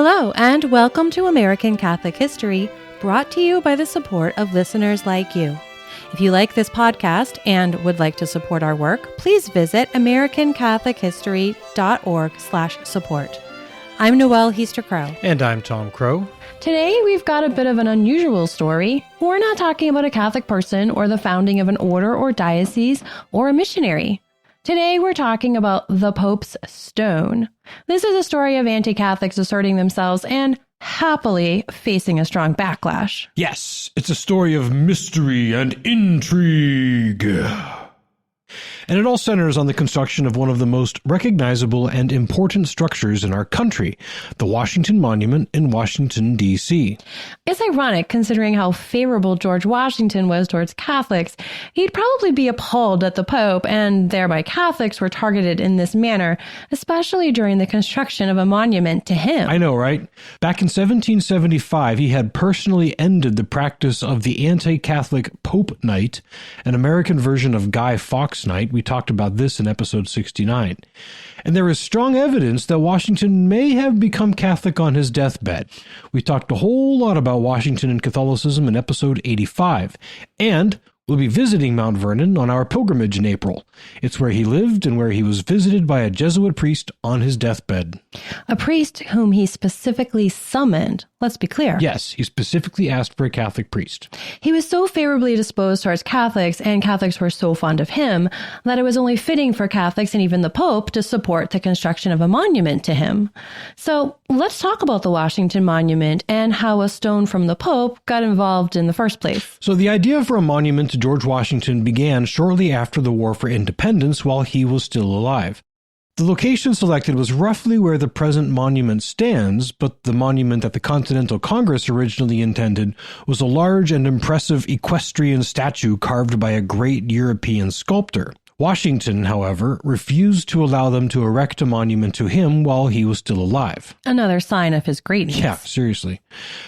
Hello, and welcome to American Catholic History, brought to you by the support of listeners like you. If you like this podcast and would like to support our work, please visit americanCatholicHistory.org/support. I'm Noelle Heaster-Crow. And I'm Tom Crow. Today, we've got a bit of an unusual story. We're not talking about a Catholic person or the founding of an order or diocese or a missionary. Today, we're talking about the Pope's Stone. This is a story of anti-Catholics asserting themselves and happily facing a strong backlash. Yes, it's a story of mystery and intrigue. And it all centers on the construction of one of the most recognizable and important structures in our country, the Washington Monument in Washington, D.C. It's ironic considering how favorable George Washington was towards Catholics. He'd probably be appalled that the Pope and thereby Catholics were targeted in this manner, especially during the construction of a monument to him. I know, right? Back in 1775, he had personally ended the practice of the anti-Catholic Pope Night, an American version of Guy Fawkes Night. We talked about this in episode 69. And there is strong evidence that Washington may have become Catholic on his deathbed. We talked a whole lot about Washington and Catholicism in episode 85. And we'll be visiting Mount Vernon on our pilgrimage in April. It's where he lived and where he was visited by a Jesuit priest on his deathbed. A priest whom he specifically summoned. Let's be clear. Yes, he specifically asked for a Catholic priest. He was so favorably disposed towards Catholics, and Catholics were so fond of him, that it was only fitting for Catholics and even the Pope to support the construction of a monument to him. So let's talk about the Washington Monument and how a stone from the Pope got involved in the first place. So the idea for a monument to George Washington began shortly after the War for Independence while he was still alive. The location selected was roughly where the present monument stands, but the monument that the Continental Congress originally intended was a large and impressive equestrian statue carved by a great European sculptor. Washington, however, refused to allow them to erect a monument to him while he was still alive. Another sign of his greatness. Yeah, seriously.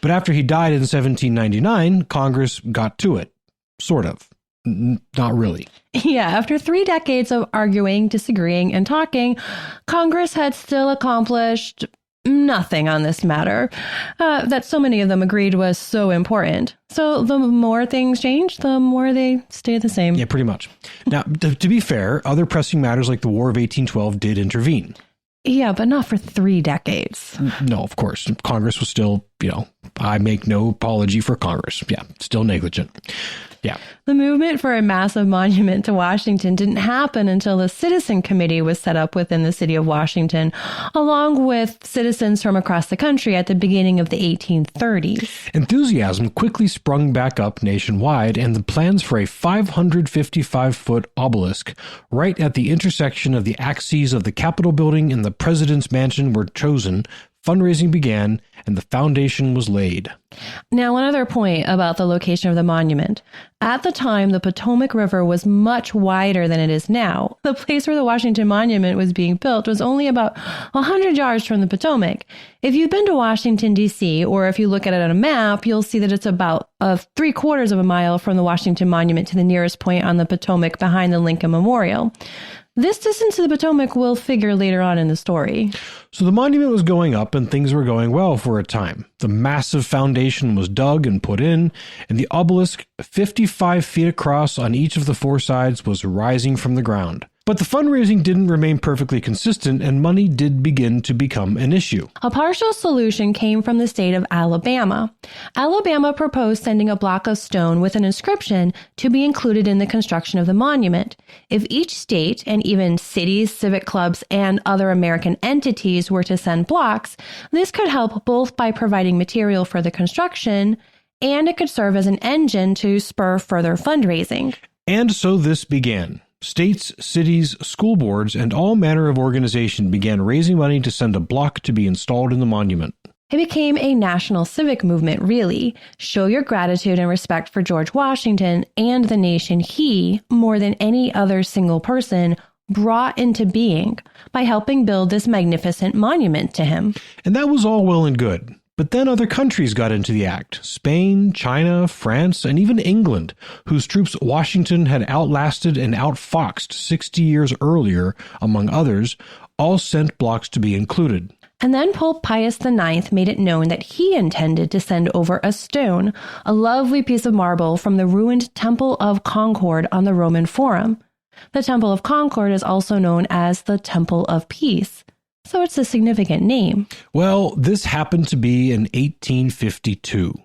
But after he died in 1799, Congress got to it. Sort of. Not really. Yeah, after 3 decades of arguing, disagreeing, and talking, Congress had still accomplished nothing on this matter that so many of them agreed was so important. So the more things change, the more they stay the same. Yeah, pretty much. Now, to be fair, other pressing matters like the War of 1812 did intervene. Yeah, but not for 3 decades. No, of course. Congress was still, I make no apology for Congress. Yeah, still negligent. Yeah. The movement for a massive monument to Washington didn't happen until the Citizen Committee was set up within the city of Washington, along with citizens from across the country at the beginning of the 1830s. Enthusiasm quickly sprung back up nationwide, and the plans for a 555-foot obelisk right at the intersection of the axes of the Capitol building and the President's Mansion were chosen. Fundraising began, and the foundation was laid. Now, one other point about the location of the monument. At the time, the Potomac River was much wider than it is now. The place where the Washington Monument was being built was only about 100 yards from the Potomac. If you've been to Washington, D.C., or if you look at it on a map, you'll see that it's about 3/4 of a mile from the Washington Monument to the nearest point on the Potomac behind the Lincoln Memorial. This distance to the Potomac will figure later on in the story. So the monument was going up and things were going well for a time. The massive foundation was dug and put in, and the obelisk, 55 feet across on each of the 4 sides, was rising from the ground. But the fundraising didn't remain perfectly consistent, and money did begin to become an issue. A partial solution came from the state of Alabama. Alabama proposed sending a block of stone with an inscription to be included in the construction of the monument. If each state, and even cities, civic clubs, and other American entities were to send blocks, this could help both by providing material for the construction, and it could serve as an engine to spur further fundraising. And so this began. States, cities, school boards, and all manner of organization began raising money to send a block to be installed in the monument. It became a national civic movement, really. Show your gratitude and respect for George Washington and the nation he, more than any other single person, brought into being by helping build this magnificent monument to him. And that was all well and good. But then other countries got into the act. Spain, China, France, and even England, whose troops Washington had outlasted and outfoxed 60 years earlier, among others, all sent blocks to be included. And then Pope Pius IX made it known that he intended to send over a stone, a lovely piece of marble from the ruined Temple of Concord on the Roman Forum. The Temple of Concord is also known as the Temple of Peace. So it's a significant name. Well, this happened to be in 1852.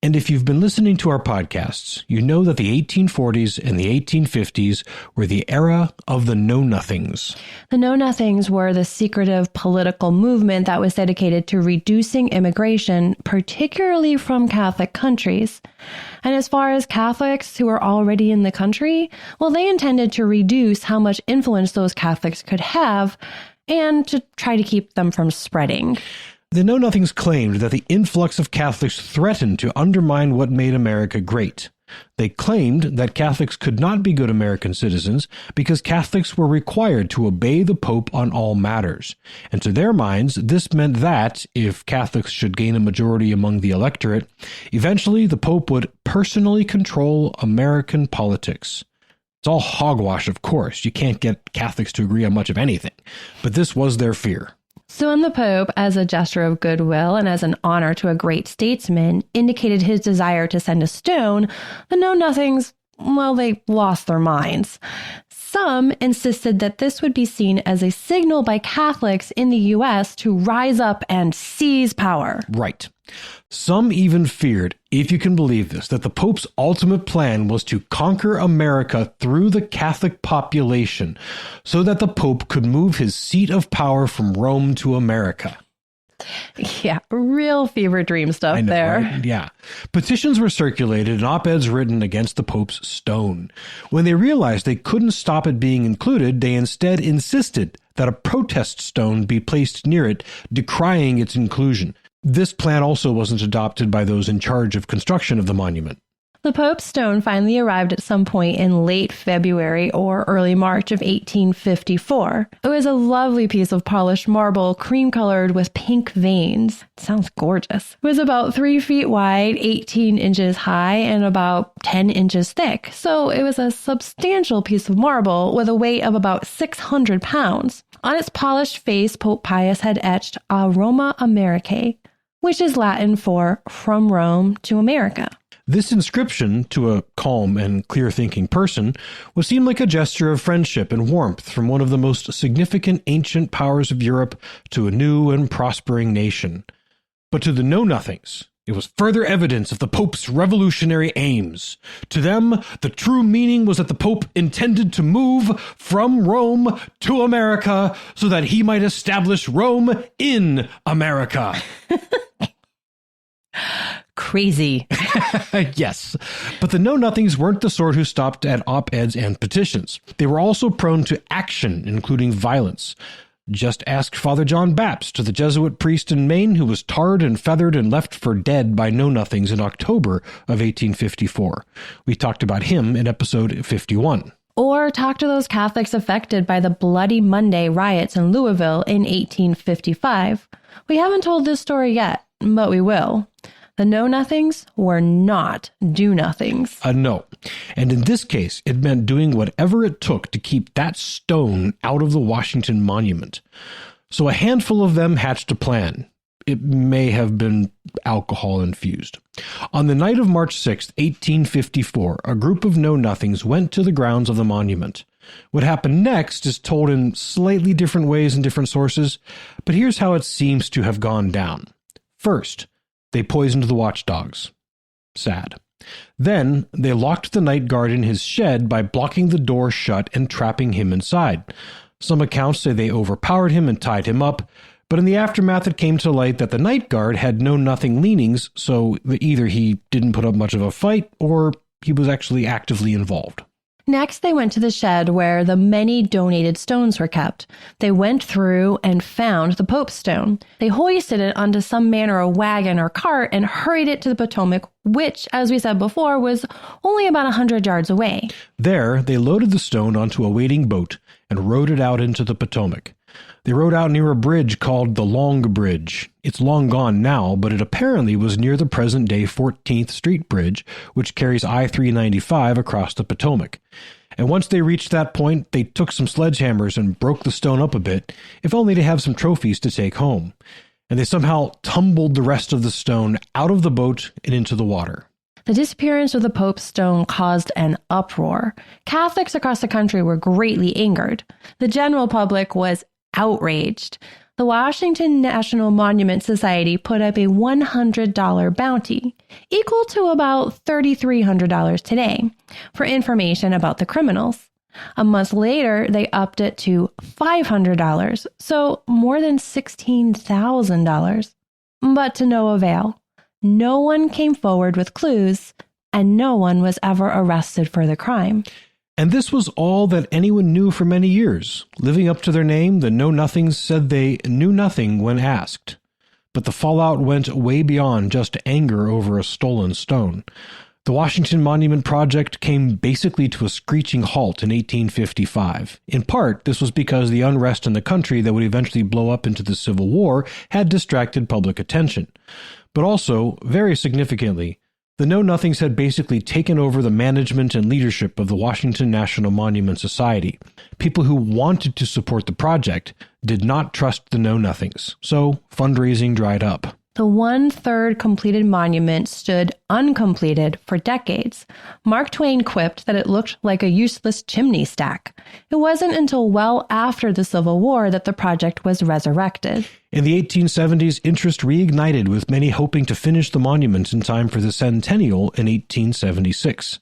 And if you've been listening to our podcasts, you know that the 1840s and the 1850s were the era of the Know-Nothings. The Know-Nothings were the secretive political movement that was dedicated to reducing immigration, particularly from Catholic countries. And as far as Catholics who were already in the country, well, they intended to reduce how much influence those Catholics could have and to try to keep them from spreading. The Know-Nothings claimed that the influx of Catholics threatened to undermine what made America great. They claimed that Catholics could not be good American citizens because Catholics were required to obey the Pope on all matters. And to their minds, this meant that, if Catholics should gain a majority among the electorate, eventually the Pope would personally control American politics. It's all hogwash, of course. You can't get Catholics to agree on much of anything. But this was their fear. So when the Pope, as a gesture of goodwill and as an honor to a great statesman, indicated his desire to send a stone, the Know-Nothings, well, they lost their minds. Some insisted that this would be seen as a signal by Catholics in the U.S. to rise up and seize power. Right. Some even feared, if you can believe this, that the Pope's ultimate plan was to conquer America through the Catholic population so that the Pope could move his seat of power from Rome to America. Yeah, real fever dream stuff I know, there. Right? Yeah. Petitions were circulated and op-eds written against the Pope's stone. When they realized they couldn't stop it being included, they instead insisted that a protest stone be placed near it, decrying its inclusion. This plan also wasn't adopted by those in charge of construction of the monument. The Pope's stone finally arrived at some point in late February or early March of 1854. It was a lovely piece of polished marble, cream-colored with pink veins. It sounds gorgeous. It was about 3 feet wide, 18 inches high, and about 10 inches thick. So it was a substantial piece of marble with a weight of about 600 pounds. On its polished face, Pope Pius had etched Aroma Americae, which is Latin for from Rome to America. This inscription, to a calm and clear-thinking person, would seem like a gesture of friendship and warmth from one of the most significant ancient powers of Europe to a new and prospering nation. But to the Know-Nothings, it was further evidence of the Pope's revolutionary aims. To them, the true meaning was that the Pope intended to move from Rome to America so that he might establish Rome in America. Crazy. Yes, but the Know-Nothings weren't the sort who stopped at op-eds and petitions. They were also prone to action, including violence. Just ask Father John Bapst, the Jesuit priest in Maine who was tarred and feathered and left for dead by Know-Nothings in October of 1854. We talked about him in episode 51. Or talk to those Catholics affected by the Bloody Monday riots in Louisville in 1855. We haven't told this story yet, but we will. The Know-Nothings were not do-nothings. No. And in this case, it meant doing whatever it took to keep that stone out of the Washington Monument. So a handful of them hatched a plan. It may have been alcohol-infused. On the night of March 6, 1854, a group of Know-Nothings went to the grounds of the monument. What happened next is told in slightly different ways in different sources, but here's how it seems to have gone down. First, they poisoned the watchdogs. Sad. Then, they locked the night guard in his shed by blocking the door shut and trapping him inside. Some accounts say they overpowered him and tied him up, but in the aftermath it came to light that the night guard had know-nothing leanings, so either he didn't put up much of a fight, or he was actually actively involved. Next, they went to the shed where the many donated stones were kept. They went through and found the Pope's stone. They hoisted it onto some manner of wagon or cart and hurried it to the Potomac, which, as we said before, was only about 100 yards away. There, they loaded the stone onto a waiting boat and rowed it out into the Potomac. They rode out near a bridge called the Long Bridge. It's long gone now, but it apparently was near the present-day 14th Street Bridge, which carries I-395 across the Potomac. And once they reached that point, they took some sledgehammers and broke the stone up a bit, if only to have some trophies to take home. And they somehow tumbled the rest of the stone out of the boat and into the water. The disappearance of the Pope's stone caused an uproar. Catholics across the country were greatly angered. The general public was outraged. The Washington National Monument Society put up a $100 bounty, equal to about $3,300 today, for information about the criminals. A month later, they upped it to $500, so more than $16,000. But to no avail. No one came forward with clues, and no one was ever arrested for the crime. And this was all that anyone knew for many years. Living up to their name, the Know-Nothings said they knew nothing when asked. But the fallout went way beyond just anger over a stolen stone. The Washington Monument Project came basically to a screeching halt in 1855. In part, this was because the unrest in the country that would eventually blow up into the Civil War had distracted public attention. But also, very significantly, the Know-Nothings had basically taken over the management and leadership of the Washington National Monument Society. People who wanted to support the project did not trust the Know-Nothings, so fundraising dried up. The one-third completed monument stood uncompleted for decades. Mark Twain quipped that it looked like a useless chimney stack. It wasn't until well after the Civil War that the project was resurrected. In the 1870s, interest reignited, with many hoping to finish the monument in time for the centennial in 1876.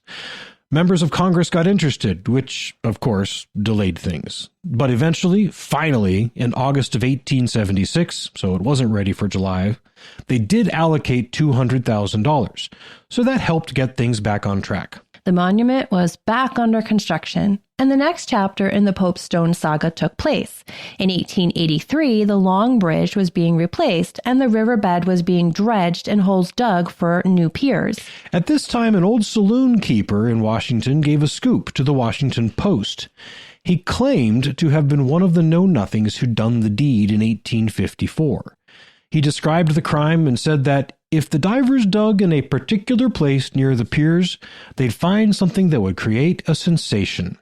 Members of Congress got interested, which, of course, delayed things. But eventually, finally, in August of 1876, so it wasn't ready for July, they did allocate $200,000. So that helped get things back on track. The monument was back under construction, and the next chapter in the Pope's Stone saga took place. In 1883, the Long Bridge was being replaced, and the riverbed was being dredged and holes dug for new piers. At this time, an old saloon keeper in Washington gave a scoop to the Washington Post. He claimed to have been one of the Know-Nothings who'd done the deed in 1854. He described the crime and said that if the divers dug in a particular place near the piers, they'd find something that would create a sensation.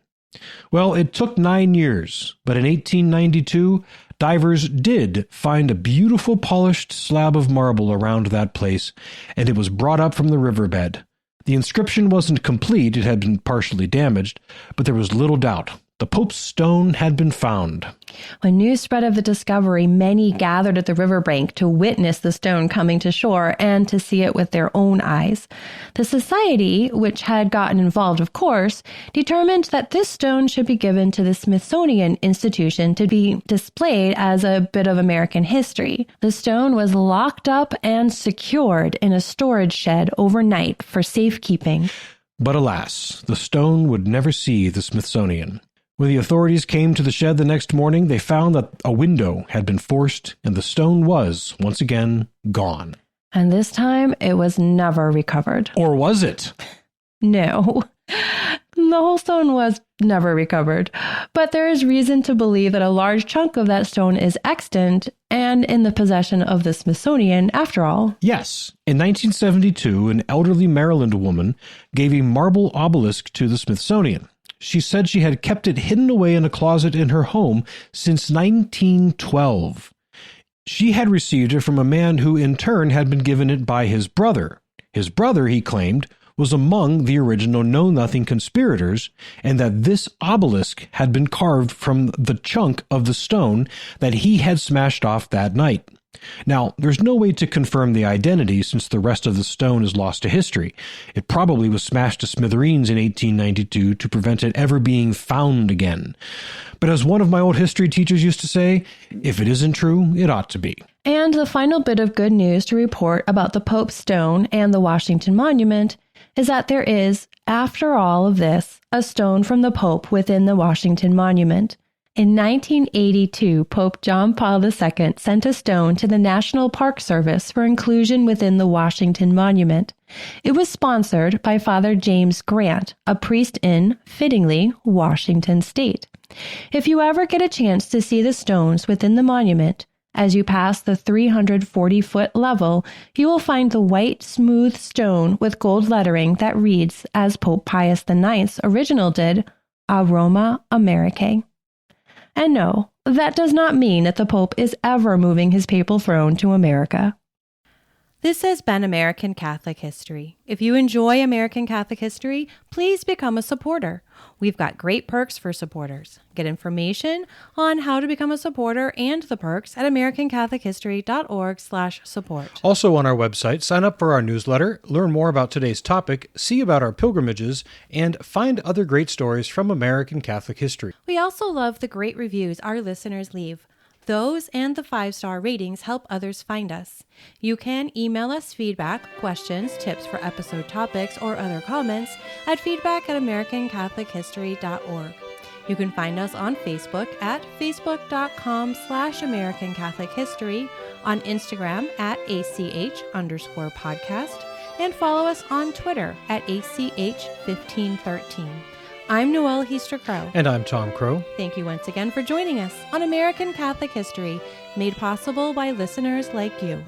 Well, it took 9 years, but in 1892, divers did find a beautiful polished slab of marble around that place, and it was brought up from the riverbed. The inscription wasn't complete, it had been partially damaged, but there was little doubt. The Pope's stone had been found. When news spread of the discovery, many gathered at the riverbank to witness the stone coming to shore and to see it with their own eyes. The society, which had gotten involved, of course, determined that this stone should be given to the Smithsonian Institution to be displayed as a bit of American history. The stone was locked up and secured in a storage shed overnight for safekeeping. But alas, the stone would never see the Smithsonian. When the authorities came to the shed the next morning, they found that a window had been forced and the stone was, once again, gone. And this time, it was never recovered. Or was it? No. The whole stone was never recovered. But there is reason to believe that a large chunk of that stone is extant and in the possession of the Smithsonian, after all. Yes. In 1972, an elderly Maryland woman gave a marble obelisk to the Smithsonian. She said she had kept it hidden away in a closet in her home since 1912. She had received it from a man who in turn had been given it by his brother. His brother, he claimed, was among the original Know-Nothing conspirators, and that this obelisk had been carved from the chunk of the stone that he had smashed off that night. Now, there's no way to confirm the identity since the rest of the stone is lost to history. It probably was smashed to smithereens in 1892 to prevent it ever being found again. But as one of my old history teachers used to say, if it isn't true, it ought to be. And the final bit of good news to report about the Pope's stone and the Washington Monument is that there is, after all of this, a stone from the Pope within the Washington Monument. In 1982, Pope John Paul II sent a stone to the National Park Service for inclusion within the Washington Monument. It was sponsored by Father James Grant, a priest in, fittingly, Washington State. If you ever get a chance to see the stones within the monument, as you pass the 340-foot level, you will find the white, smooth stone with gold lettering that reads, as Pope Pius IX's original did, Aroma Americae. And no, that does not mean that the Pope is ever moving his papal throne to America. This has been American Catholic History. If you enjoy American Catholic History, please become a supporter. We've got great perks for supporters. Get information on how to become a supporter and the perks at americanCatholicHistory.org/support. Also on our website, sign up for our newsletter, learn more about today's topic, see about our pilgrimages, and find other great stories from American Catholic history. We also love the great reviews our listeners leave. Those and the 5-star ratings help others find us. You can email us feedback, questions, tips for episode topics, or other comments at feedback@americancatholichistory.org. You can find us on Facebook at facebook.com/American Catholic History, on Instagram at ACH_podcast, and follow us on Twitter at ACH1513. I'm Noelle Heaster-Crow. And I'm Tom Crow. Thank you once again for joining us on American Catholic History, made possible by listeners like you.